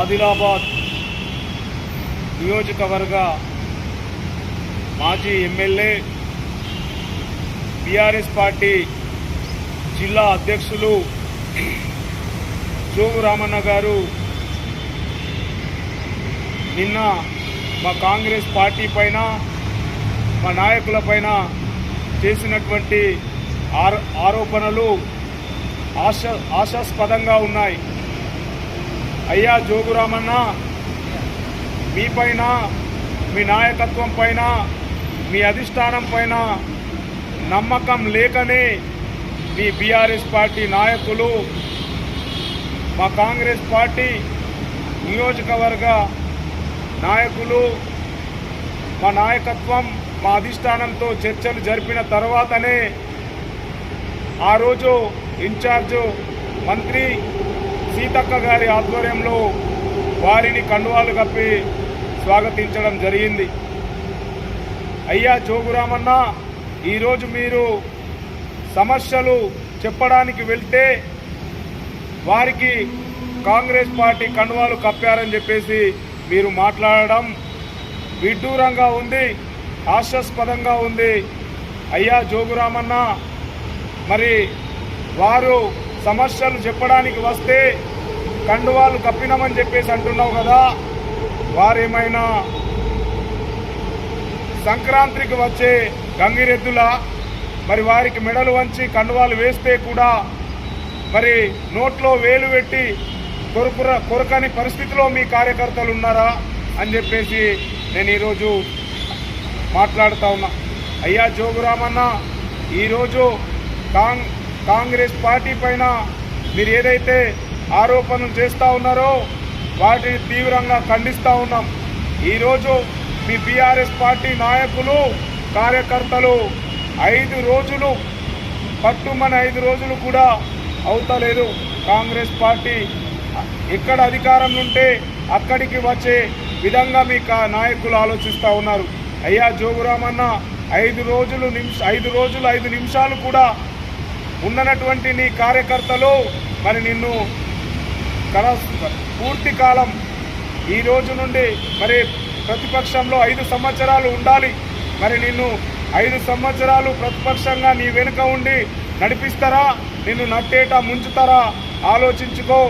ఆదిలాబాద్ నియోజకవర్గ మాజీ MLA BRS party జిల్లా అధ్యక్షులు జోగు రామన్న గారు నిన్న మా కాంగ్రెస్ పార్టీ పైన మా నాయకుల పైన చేసినటువంటి ఆరోపణలు ఆశాస్పదంగా ఉన్నాయి. అయ్యా జోగు రామన్న, మీపైన, మీ నాయకత్వం పైన, మీ అధిష్టానం పైన నమ్మకం లేకనే మీ బీఆర్ఎస్ పార్టీ నాయకులు మా కాంగ్రెస్ పార్టీ నియోజకవర్గ నాయకులు, మా నాయకత్వం, మా అధిష్టానంతో చర్చలు జరిపిన తర్వాతనే ఆ రోజు ఇన్ఛార్జు మంత్రి సీతక్క గారి ఆధ్వర్యంలో వారిని కండువాలు కప్పి స్వాగతించడం జరిగింది. అయ్యా జోగు రామన్న, ఈరోజు మీరు సమస్యలు చెప్పడానికి వెళ్తే వారికి కాంగ్రెస్ పార్టీ కండువాలు కప్పారని చెప్పేసి మీరు మాట్లాడడం విడ్డూరంగా ఉంది, హాస్యాస్పదంగా ఉంది. అయ్యా జోగు రామన్న, మరి వారు సమస్యలు చెప్పడానికి వస్తే కండువాలు కప్పినామని చెప్పేసి అంటున్నావు కదా, వారేమైనా సంక్రాంతికి వచ్చే గంగిరెద్దులా? మరి వారికి మెడలు వంచి కండువాలు వేస్తే కూడా మరి నోట్లో వేలు పెట్టి కొరకని పరిస్థితిలో మీ కార్యకర్తలు ఉన్నారా అని చెప్పేసి నేను ఈరోజు మాట్లాడుతూ ఉన్నా. అయ్యా జోగు రామన్న, ఈరోజు కాంగ్రెస్ పార్టీ పైన మీరు ఏదైతే ఆరోపణలు చేస్తూ ఉన్నారో వాటిని తీవ్రంగా ఖండిస్తూ ఉన్నాం. ఈరోజు మీ బీఆర్ఎస్ పార్టీ నాయకులు, కార్యకర్తలు 5 రోజులు పట్టుమని 5 రోజులు కూడా అవుతలేదు. కాంగ్రెస్ పార్టీ ఎక్కడ అధికారం ఉంటే అక్కడికి వచ్చే విధంగా మీ నాయకులు ఆలోచిస్తూ ఉన్నారు. అయ్యా జోగు రామన్న, 5 రోజులు 5 నిమిషాలు కూడా ఉన్నటువంటి నీ కార్యకర్తలు మరి నిన్ను పూర్తి కాలం ఈ రోజు నుండి మరి ప్రతిపక్షంలో 5 సంవత్సరాలు ఉండాలి. మరి నిన్ను 5 సంవత్సరాలు ప్రతిపక్షంగా నీ వెనుక ఉండి నడిపిస్తారా, నిన్ను నట్టేట ముంచుతారా? ఆలోచించుకో.